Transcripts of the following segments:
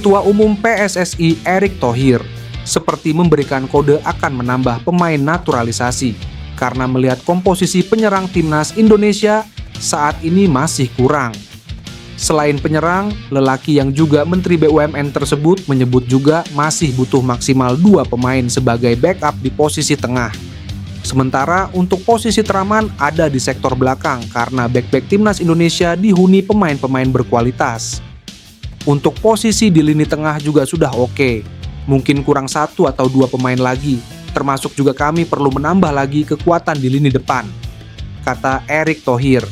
Ketua Umum PSSI Erick Thohir seperti memberikan kode akan menambah pemain naturalisasi karena melihat komposisi penyerang timnas Indonesia saat ini masih kurang. Selain penyerang, lelaki yang juga Menteri BUMN tersebut menyebut juga masih butuh maksimal 2 pemain sebagai backup di posisi tengah. Sementara untuk posisi teraman ada di sektor belakang karena back-back timnas Indonesia dihuni pemain-pemain berkualitas. Untuk posisi di lini tengah juga sudah oke, mungkin kurang 1 atau 2 pemain lagi, termasuk juga kami perlu menambah lagi kekuatan di lini depan, kata Erick Thohir.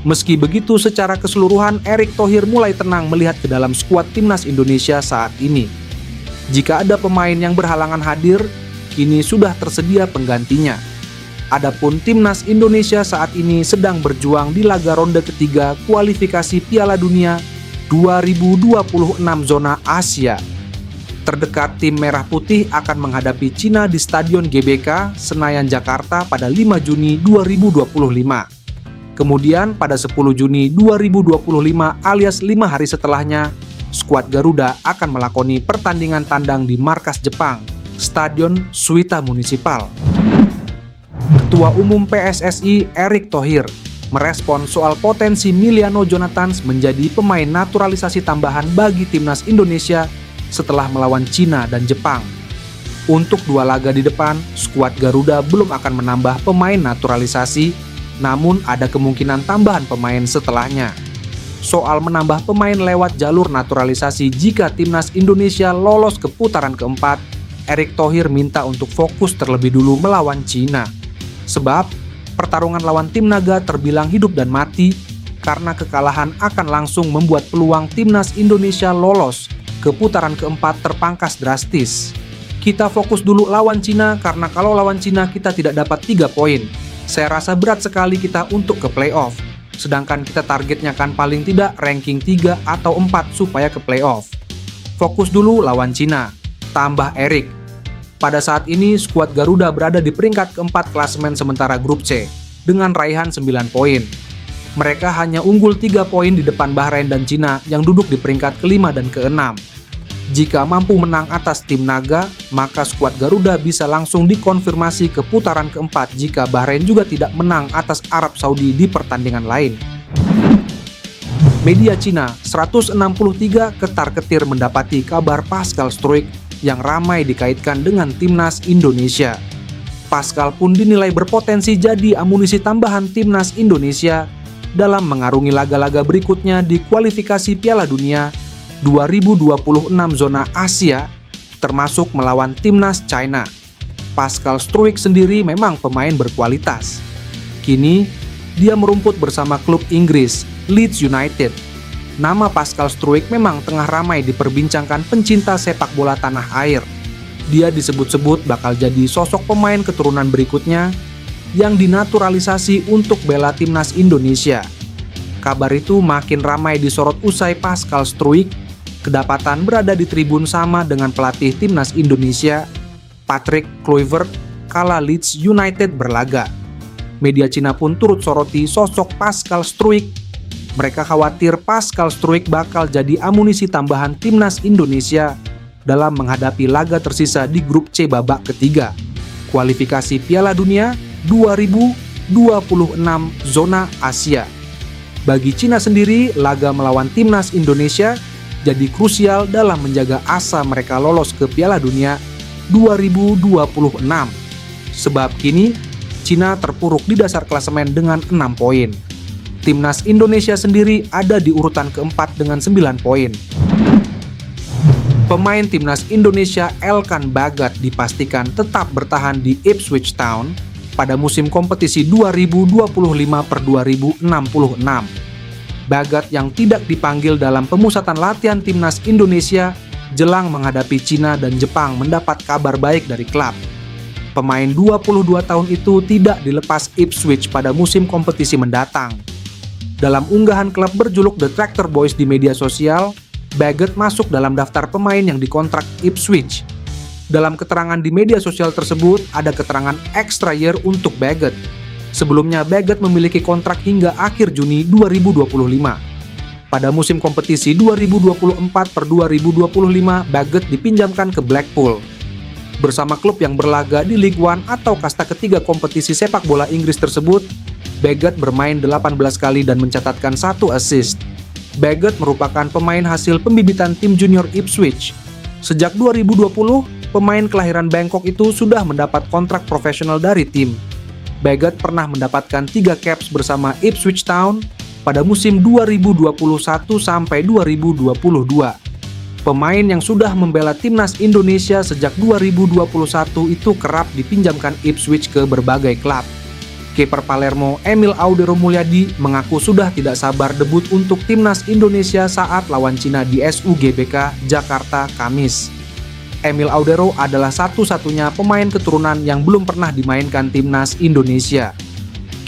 Meski begitu, secara keseluruhan Erick Thohir mulai tenang melihat ke dalam skuad timnas Indonesia saat ini. Jika ada pemain yang berhalangan hadir, kini sudah tersedia penggantinya. Adapun timnas Indonesia saat ini sedang berjuang di laga ronde ketiga kualifikasi Piala Dunia 2026 zona Asia. Terdekat tim Merah Putih akan menghadapi Cina di Stadion GBK Senayan Jakarta pada 5 Juni 2025. Kemudian pada 10 Juni 2025 alias 5 hari setelahnya, skuad Garuda akan melakoni pertandingan tandang di markas Jepang, Stadion Suita Municipal. Ketua Umum PSSI Erick Thohir merespon soal potensi Miliano Jonathans menjadi pemain naturalisasi tambahan bagi timnas Indonesia setelah melawan Cina dan Jepang. Untuk 2 laga di depan, skuad Garuda belum akan menambah pemain naturalisasi, namun ada kemungkinan tambahan pemain setelahnya. Soal menambah pemain lewat jalur naturalisasi jika timnas Indonesia lolos ke putaran keempat, Erick Thohir minta untuk fokus terlebih dulu melawan Cina. Sebab pertarungan lawan tim naga terbilang hidup dan mati karena kekalahan akan langsung membuat peluang timnas Indonesia lolos ke putaran keempat terpangkas drastis. Kita fokus dulu lawan Cina karena kalau lawan Cina kita tidak dapat 3 poin. Saya rasa berat sekali kita untuk ke playoff. Sedangkan kita targetnya kan paling tidak ranking 3 atau 4 supaya ke playoff. Fokus dulu lawan Cina, tambah Erick. Pada saat ini skuad Garuda berada di peringkat keempat klasemen sementara grup C dengan raihan 9 poin. Mereka hanya unggul 3 poin di depan Bahrain dan Cina yang duduk di peringkat kelima dan keenam. Jika mampu menang atas tim naga, maka skuad Garuda bisa langsung dikonfirmasi ke putaran keempat jika Bahrain juga tidak menang atas Arab Saudi di pertandingan lain. Media Cina 163 ketar-ketir mendapati kabar Pascal Struijk yang ramai dikaitkan dengan timnas Indonesia. Pascal pun dinilai berpotensi jadi amunisi tambahan timnas Indonesia dalam mengarungi laga-laga berikutnya di kualifikasi Piala Dunia 2026 zona Asia, termasuk melawan timnas China. Pascal Struijk sendiri memang pemain berkualitas. Kini, dia merumput bersama klub Inggris, Leeds United. Nama Pascal Struijk memang tengah ramai diperbincangkan pencinta sepak bola tanah air. Dia disebut-sebut bakal jadi sosok pemain keturunan berikutnya yang dinaturalisasi untuk bela timnas Indonesia. Kabar itu makin ramai disorot usai Pascal Struijk kedapatan berada di tribun sama dengan pelatih timnas Indonesia, Patrick Kluivert, kala Leeds United berlaga. Media Cina pun turut soroti sosok Pascal Struijk. Mereka khawatir Pascal Struijk bakal jadi amunisi tambahan timnas Indonesia dalam menghadapi laga tersisa di grup C babak ketiga, kualifikasi Piala Dunia 2026 zona Asia. Bagi Cina sendiri, laga melawan timnas Indonesia jadi krusial dalam menjaga asa mereka lolos ke Piala Dunia 2026. Sebab kini, Cina terpuruk di dasar klasemen dengan 6 poin. Timnas Indonesia sendiri ada di urutan keempat dengan 9 poin. Pemain timnas Indonesia Elkan Bagat dipastikan tetap bertahan di Ipswich Town pada musim kompetisi 2025/2026. Bagat yang tidak dipanggil dalam pemusatan latihan timnas Indonesia jelang menghadapi Cina dan Jepang mendapat kabar baik dari klub. Pemain 22 tahun itu tidak dilepas Ipswich pada musim kompetisi mendatang. Dalam unggahan klub berjuluk The Tractor Boys di media sosial, Bagat masuk dalam daftar pemain yang dikontrak Ipswich. Dalam keterangan di media sosial tersebut ada keterangan extra year untuk Bagat. Sebelumnya Bagat memiliki kontrak hingga akhir Juni 2025. Pada musim kompetisi 2024-2025, Baggett dipinjamkan ke Blackpool. Bersama klub yang berlaga di League One atau kasta ketiga kompetisi sepak bola Inggris tersebut, Baggett bermain 18 kali dan mencatatkan 1 assist. Baggett merupakan pemain hasil pembibitan tim junior Ipswich. Sejak 2020, pemain kelahiran Bangkok itu sudah mendapat kontrak profesional dari tim. Baggett pernah mendapatkan 3 caps bersama Ipswich Town pada musim 2021 sampai 2022. Pemain yang sudah membela timnas Indonesia sejak 2021 itu kerap dipinjamkan Ipswich ke berbagai klub. Kiper Palermo Emil Audero Mulyadi mengaku sudah tidak sabar debut untuk timnas Indonesia saat lawan Cina di SUGBK Jakarta Kamis. Emil Audero adalah satu-satunya pemain keturunan yang belum pernah dimainkan timnas Indonesia.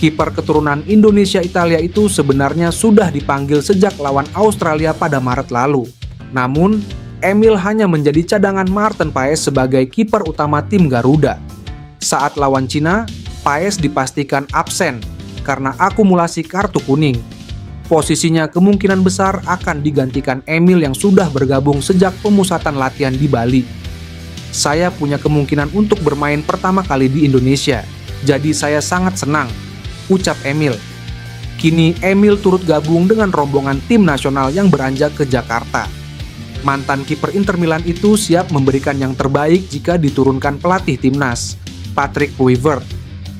Kiper keturunan Indonesia-Italia itu sebenarnya sudah dipanggil sejak lawan Australia pada Maret lalu. Namun, Emil hanya menjadi cadangan Maarten Paes sebagai kiper utama tim Garuda. Saat lawan Cina, Paes dipastikan absen karena akumulasi kartu kuning. Posisinya kemungkinan besar akan digantikan Emil yang sudah bergabung sejak pemusatan latihan di Bali. Saya punya kemungkinan untuk bermain pertama kali di Indonesia, jadi saya sangat senang, ucap Emil. Kini Emil turut gabung dengan rombongan tim nasional yang beranjak ke Jakarta. Mantan kiper Inter Milan itu siap memberikan yang terbaik jika diturunkan pelatih timnas, Patrick Kluivert.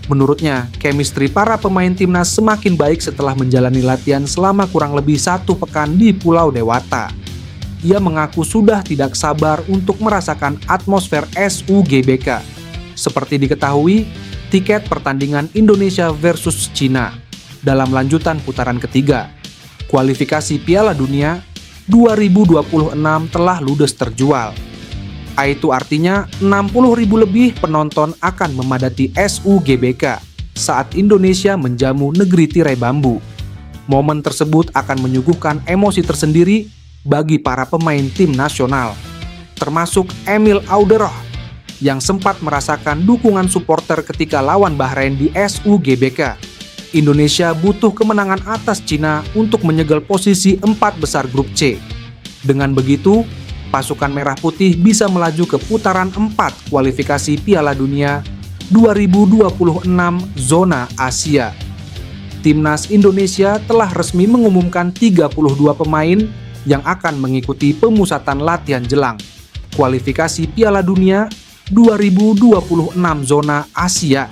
Menurutnya, chemistry para pemain timnas semakin baik setelah menjalani latihan selama kurang lebih 1 pekan di Pulau Dewata. Ia mengaku sudah tidak sabar untuk merasakan atmosfer SUGBK. Seperti diketahui, tiket pertandingan Indonesia versus Cina dalam lanjutan putaran ketiga kualifikasi Piala Dunia 2026 telah ludes terjual. Itu artinya 60.000 lebih penonton akan memadati SUGBK saat Indonesia menjamu negeri tirai bambu. Momen tersebut akan menyuguhkan emosi tersendiri bagi para pemain tim nasional, termasuk Emil Audero yang sempat merasakan dukungan supporter ketika lawan Bahrain di SUGBK. Indonesia butuh kemenangan atas Cina untuk menyegel posisi 4 besar grup C. Dengan begitu, pasukan Merah Putih bisa melaju ke putaran 4 kualifikasi Piala Dunia 2026 zona Asia. Timnas Indonesia telah resmi mengumumkan 32 pemain yang akan mengikuti pemusatan latihan jelang kualifikasi Piala Dunia 2026 zona Asia.